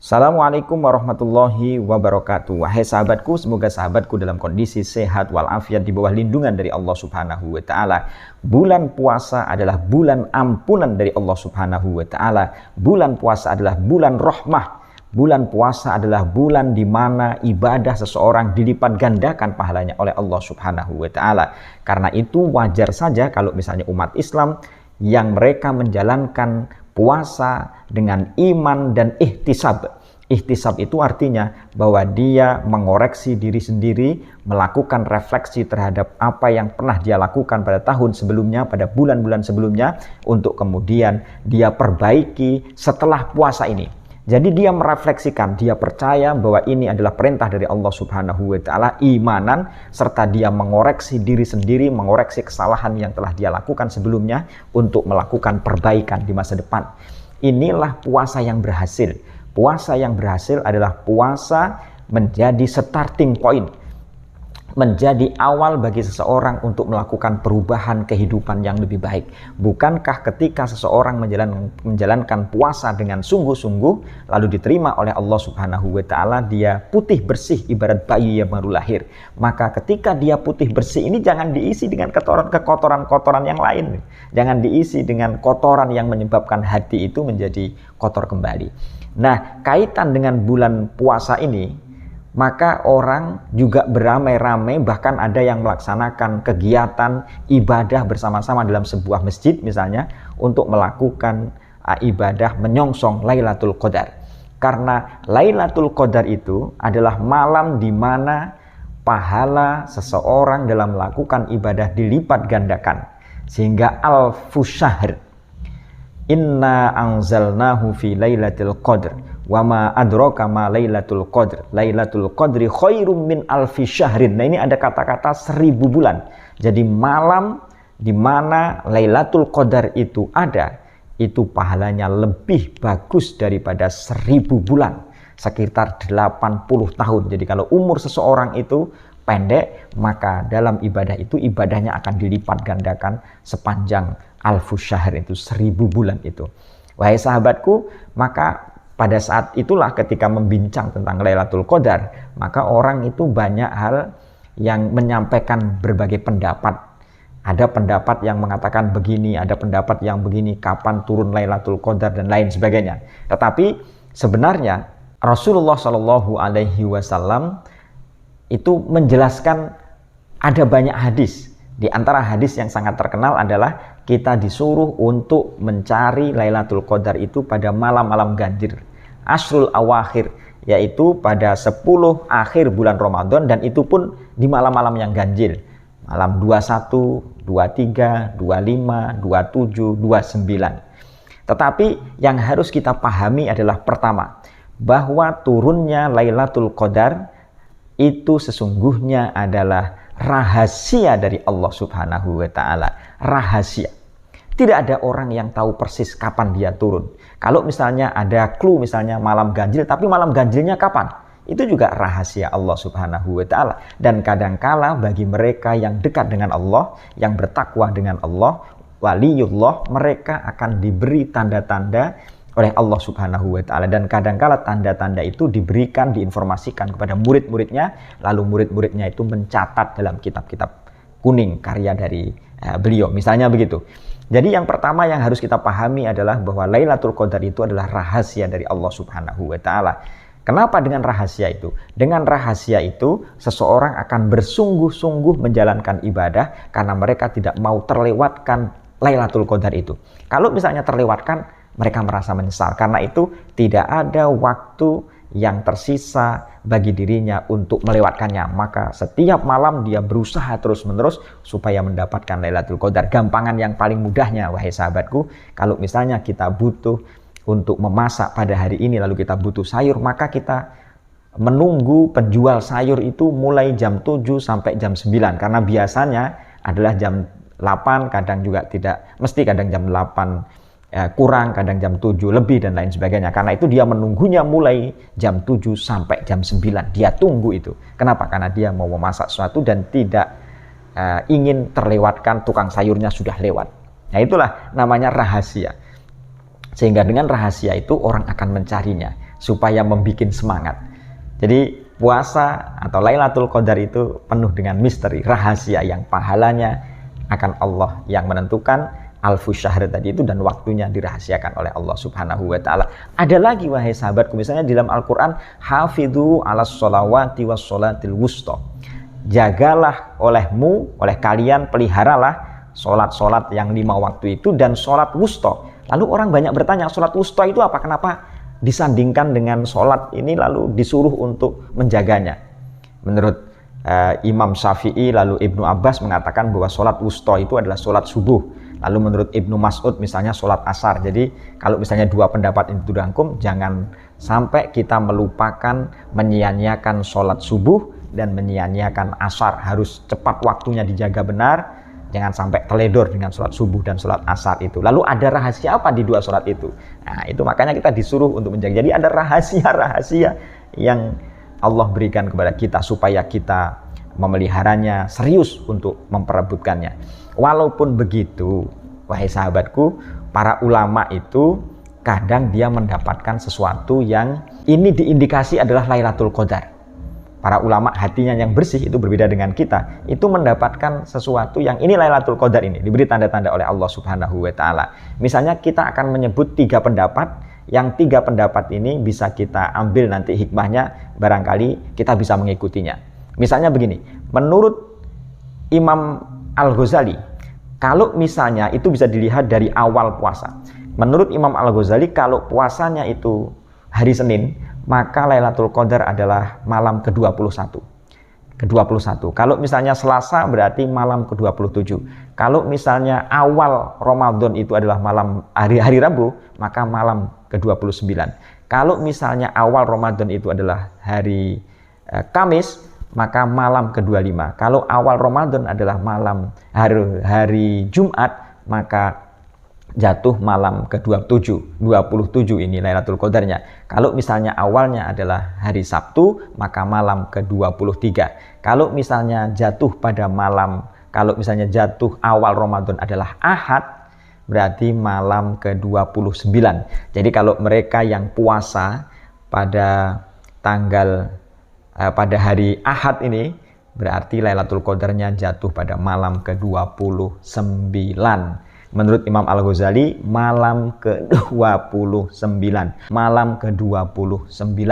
Assalamualaikum warahmatullahi wabarakatuh. Wahai sahabatku, semoga sahabatku dalam kondisi sehat walafiat di bawah lindungan dari Allah Subhanahu wa taala. Bulan puasa adalah bulan ampunan dari Allah Subhanahu wa taala. Bulan puasa adalah bulan rahmah. Bulan puasa adalah bulan di mana ibadah seseorang dilipat gandakan pahalanya oleh Allah Subhanahu wa taala. Karena itu wajar saja kalau misalnya umat Islam yang mereka menjalankan puasa dengan iman dan ihtisab. Ihtisab itu artinya bahwa dia mengoreksi diri sendiri, melakukan refleksi terhadap apa yang pernah dia lakukan pada tahun sebelumnya, pada bulan-bulan sebelumnya, untuk kemudian dia perbaiki setelah puasa ini. Jadi dia merefleksikan, dia percaya bahwa ini adalah perintah dari Allah Subhanahu wa taala, imanan, serta dia mengoreksi diri sendiri, mengoreksi kesalahan yang telah dia lakukan sebelumnya untuk melakukan perbaikan di masa depan. Inilah puasa yang berhasil. Puasa yang berhasil adalah puasa menjadi starting point, menjadi awal bagi seseorang untuk melakukan perubahan kehidupan yang lebih baik. Bukankah ketika seseorang menjalankan puasa dengan sungguh-sungguh lalu diterima oleh Allah Subhanahu wa taala, dia putih bersih ibarat bayi yang baru lahir. Maka ketika dia putih bersih ini jangan diisi dengan kotoran-kotoran yang lain. Jangan diisi dengan kotoran yang menyebabkan hati itu menjadi kotor kembali. Nah, kaitan dengan bulan puasa ini, maka orang juga beramai-ramai, bahkan ada yang melaksanakan kegiatan ibadah bersama-sama dalam sebuah masjid misalnya untuk melakukan ibadah menyongsong Lailatul Qadar. Karena Lailatul Qadar itu adalah malam di mana pahala seseorang dalam melakukan ibadah dilipat gandakan. Sehingga alfu syahr, inna anzalnahu fi lailatul qadr wa ma adraka ma lailatul qadr lailatul qadri khairum min alfi syahrin. Nah, ini ada kata-kata 1000 bulan. Jadi malam di mana Lailatul Qadar itu ada, itu pahalanya lebih bagus daripada 1000 bulan, sekitar 80 tahun. Jadi kalau umur seseorang itu pendek, maka dalam ibadah itu ibadahnya akan dilipat gandakan sepanjang alfu syahr, itu 1000 bulan itu. Wahai sahabatku, maka pada saat itulah ketika membincang tentang Lailatul Qadar, maka orang itu banyak hal yang menyampaikan berbagai pendapat. Ada pendapat yang mengatakan begini, ada pendapat yang begini, kapan turun Lailatul Qadar dan lain sebagainya. Tetapi sebenarnya Rasulullah Shallallahu Alaihi Wasallam itu menjelaskan, ada banyak hadis. Di antara hadis yang sangat terkenal adalah kita disuruh untuk mencari Lailatul Qadar itu pada malam-malam ganjil, Ashrul Awakhir, yaitu pada 10 akhir bulan Ramadan, dan itu pun di malam-malam yang ganjil. Malam 21, 23, 25, 27, 29. Tetapi yang harus kita pahami adalah pertama, bahwa turunnya Lailatul Qadar itu sesungguhnya adalah rahasia dari Allah Subhanahu wa taala. Rahasia. Tidak ada orang yang tahu persis kapan dia turun. Kalau misalnya ada clue, misalnya malam ganjil, tapi malam ganjilnya kapan? Itu juga rahasia Allah Subhanahu wa taala. Dan kadangkala bagi mereka yang dekat dengan Allah, yang bertakwa dengan Allah, waliullah, mereka akan diberi tanda-tanda oleh Allah Subhanahu wa taala, dan kadangkala tanda-tanda itu diberikan, diinformasikan kepada murid-muridnya, lalu murid-muridnya itu mencatat dalam kitab-kitab kuning karya dari beliau, misalnya begitu. Jadi yang pertama yang harus kita pahami adalah bahwa Lailatul Qadar itu adalah rahasia dari Allah Subhanahu wa taala. Kenapa dengan rahasia itu? Dengan rahasia itu seseorang akan bersungguh-sungguh menjalankan ibadah karena mereka tidak mau terlewatkan Lailatul Qadar itu. Kalau misalnya terlewatkan, mereka merasa menyesal. Karena itu tidak ada waktu yang tersisa bagi dirinya untuk melewatkannya. Maka setiap malam dia berusaha terus-menerus supaya mendapatkan Lailatul Qadar. Gampangan yang paling mudahnya, wahai sahabatku, kalau misalnya kita butuh untuk memasak pada hari ini, lalu kita butuh sayur, maka kita menunggu penjual sayur itu mulai jam 7 sampai jam 9. Karena biasanya adalah jam 8, kadang juga tidak mesti, kadang jam 8 kurang, kadang jam 7 lebih dan lain sebagainya. Karena itu dia menunggunya mulai jam 7 sampai jam 9. Dia tunggu itu. Kenapa? Karena dia mau memasak sesuatu dan tidak ingin terlewatkan, tukang sayurnya sudah lewat. Nah, itulah namanya rahasia. Sehingga dengan rahasia itu orang akan mencarinya. supaya membuat semangat. Jadi puasa atau Lailatul Qadar itu penuh dengan misteri, rahasia yang pahalanya akan Allah yang menentukan, alfu syahr tadi itu, dan waktunya dirahasiakan oleh Allah Subhanahu wa taala. Ada lagi wahai sahabatku, misalnya di dalam Al-Qur'an, hafidhu 'alas sholawati was sholatil wusta. Jagalah oleh kalian, peliharalah sholat-sholat yang 5 waktu itu dan sholat wusta. Lalu orang banyak bertanya, sholat wusta itu apa? Kenapa disandingkan dengan sholat ini lalu disuruh untuk menjaganya? Menurut Imam Syafi'i lalu Ibnu Abbas mengatakan bahwa sholat wusta itu adalah sholat subuh. Lalu menurut Ibnu Mas'ud misalnya sholat asar. Jadi kalau misalnya dua pendapat itu dirangkum, jangan sampai kita melupakan menyia-nyiakan sholat subuh dan menyia-nyiakan asar. Harus cepat waktunya dijaga benar. Jangan sampai teledor dengan sholat subuh dan sholat asar itu. Lalu ada rahasia apa di dua sholat itu? Nah, itu makanya kita disuruh untuk menjaga. Jadi ada rahasia-rahasia yang Allah berikan kepada kita supaya kita memeliharanya, serius untuk memperebutkannya. Walaupun begitu, wahai sahabatku, para ulama itu kadang dia mendapatkan sesuatu yang ini diindikasi adalah Lailatul Qadar. Para ulama hatinya yang bersih itu berbeda dengan kita, itu mendapatkan sesuatu yang ini Lailatul Qadar, ini diberi tanda-tanda oleh Allah Subhanahu wa taala. Misalnya kita akan menyebut 3 pendapat, yang 3 pendapat ini bisa kita ambil nanti hikmahnya, barangkali kita bisa mengikutinya. Misalnya begini, menurut Imam Al-Ghazali, kalau misalnya itu bisa dilihat dari awal puasa. Menurut Imam Al-Ghazali, kalau puasanya itu hari Senin, maka Lailatul Qadar adalah malam ke-21. Kalau misalnya Selasa berarti malam ke-27. Kalau misalnya awal Ramadan itu adalah malam hari Rabu, maka malam ke-29. Kalau misalnya awal Ramadan itu adalah hari Kamis, maka malam ke-25. Kalau awal Ramadan adalah malam hari Jumat, maka jatuh malam ke-27. 27 ini Lailatul Qadarnya. Kalau misalnya awalnya adalah hari Sabtu, maka malam ke-23. Kalau misalnya jatuh awal Ramadan adalah Ahad, berarti malam ke-29. Jadi kalau mereka yang puasa pada hari Ahad ini, berarti Lailatul Qadarnya jatuh pada malam ke-29. Menurut Imam Al-Ghazali, malam ke-29. Malam ke-29.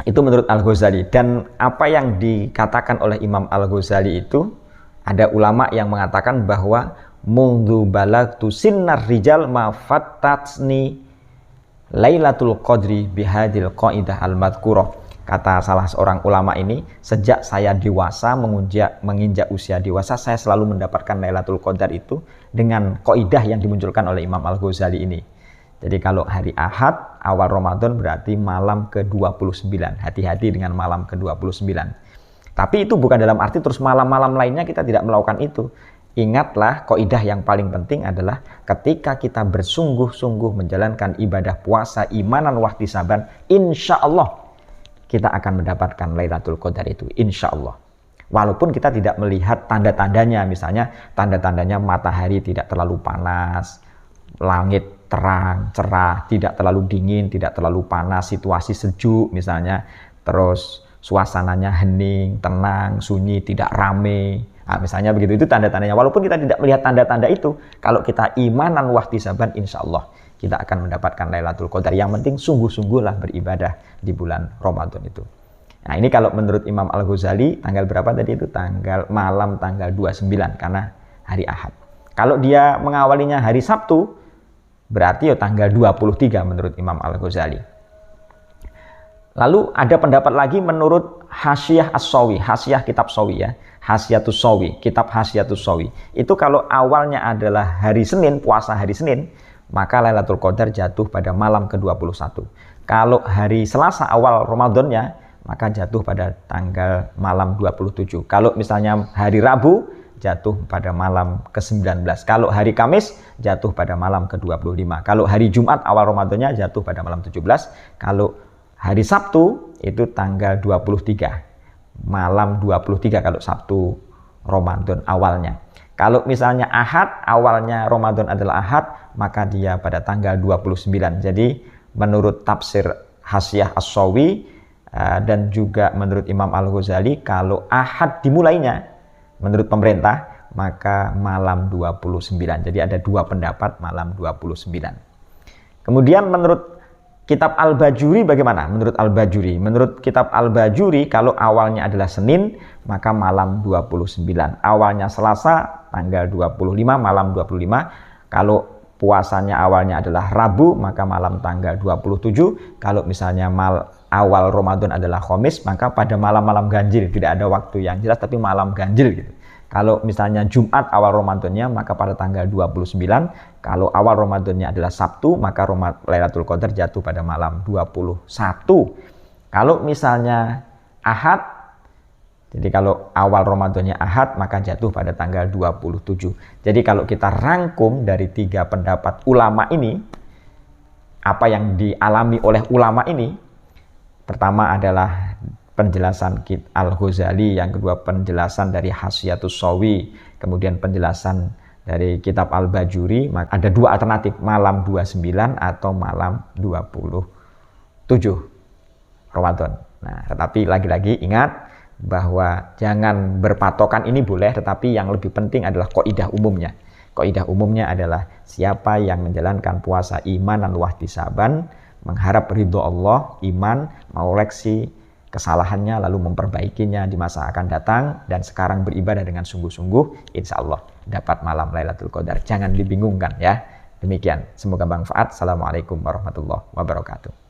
Itu menurut Al-Ghazali. Dan apa yang dikatakan oleh Imam Al-Ghazali itu, ada ulama yang mengatakan bahwa mundu balagtu sinnar rijal ma fattatsni Lailatul Qadri bihadil qaidah al-madhkurah. Kata salah seorang ulama ini, sejak saya dewasa, menginjak usia dewasa, saya selalu mendapatkan Lailatul Qadar itu dengan kaidah yang dimunculkan oleh Imam Al-Ghazali ini. Jadi kalau hari Ahad, awal Ramadan berarti malam ke-29. Hati-hati dengan malam ke-29. Tapi itu bukan dalam arti terus malam-malam lainnya kita tidak melakukan itu. Ingatlah, kaidah yang paling penting adalah ketika kita bersungguh-sungguh menjalankan ibadah puasa, imanan wahtisaban, insya Allah kita akan mendapatkan Lailatul Qadar itu, insya Allah. Walaupun kita tidak melihat tanda-tandanya, misalnya tanda-tandanya matahari tidak terlalu panas, langit terang, cerah, tidak terlalu dingin, tidak terlalu panas, situasi sejuk misalnya, terus suasananya hening, tenang, sunyi, tidak rame. Nah, misalnya begitu, itu tanda-tandanya. Walaupun kita tidak melihat tanda-tanda itu, kalau kita imanan wahtisaban, insya Allah kita akan mendapatkan Lailatul Qadar. Yang penting sungguh-sungguhlah beribadah di bulan Ramadan itu. Nah, ini kalau menurut Imam Al-Ghazali, tanggal berapa tadi itu? Malam tanggal 29 karena hari Ahad. Kalau dia mengawalinya hari Sabtu, berarti ya tanggal 23 menurut Imam Al-Ghazali. Lalu ada pendapat lagi menurut Hasyiah As-Sawi, Hasyiah kitab Sawi ya. Hasyiatus Sawi, kitab Hasyiatus Sawi. Itu kalau awalnya adalah hari Senin, puasa hari Senin, maka Lailatul Qadar jatuh pada malam ke-21. Kalau hari Selasa awal Ramadannya, maka jatuh pada tanggal malam 27. Kalau misalnya hari Rabu, jatuh pada malam ke-19. Kalau hari Kamis, jatuh pada malam ke-25. Kalau hari Jumat awal Ramadannya, jatuh pada malam 17. Kalau hari Sabtu, itu tanggal 23. Malam 23 kalau Sabtu Ramadan awalnya. Kalau misalnya Ahad, awalnya Ramadan adalah Ahad, maka dia pada tanggal 29. Jadi menurut tafsir Hasyiah As-Sawi dan juga menurut Imam Al-Ghazali, kalau Ahad dimulainya menurut pemerintah maka malam 29. Jadi ada dua pendapat malam 29. Kemudian menurut kitab Al-Bajuri bagaimana? Menurut Al-Bajuri, menurut kitab Al-Bajuri kalau awalnya adalah Senin maka malam 29. Awalnya Selasa tanggal 25 malam 25. Kalau puasanya awalnya adalah Rabu maka malam tanggal 27. Kalau misalnya awal Ramadan adalah Khamis maka pada malam-malam ganjil, tidak ada waktu yang jelas tapi malam ganjil gitu. Kalau misalnya Jumat awal Ramadannya maka pada tanggal 29. Kalau awal Ramadannya adalah Sabtu maka Lailatul Qadar jatuh pada malam 21. Kalau misalnya Ahad, jadi kalau awal Ramadannya Ahad maka jatuh pada tanggal 27. Jadi kalau kita rangkum dari tiga pendapat ulama ini, apa yang dialami oleh ulama ini, pertama adalah penjelasan Al-Ghazali, yang kedua penjelasan dari Hasyiatus Sawi, kemudian penjelasan dari kitab Al-Bajuri. Ada dua alternatif, malam 29 atau malam 27 Ramadan. Nah, tetapi lagi-lagi ingat bahwa jangan berpatokan ini boleh, tetapi yang lebih penting adalah kaidah umumnya. Kaidah umumnya adalah siapa yang menjalankan puasa iman dan wahtisaban, mengharap ridho Allah, iman, mau koreksi kesalahannya lalu memperbaikinya di masa akan datang, dan sekarang beribadah dengan sungguh-sungguh, insya Allah dapat malam Lailatul Qadar. Jangan dibingungkan ya. Demikian, semoga bermanfaat. Assalamualaikum warahmatullahi wabarakatuh.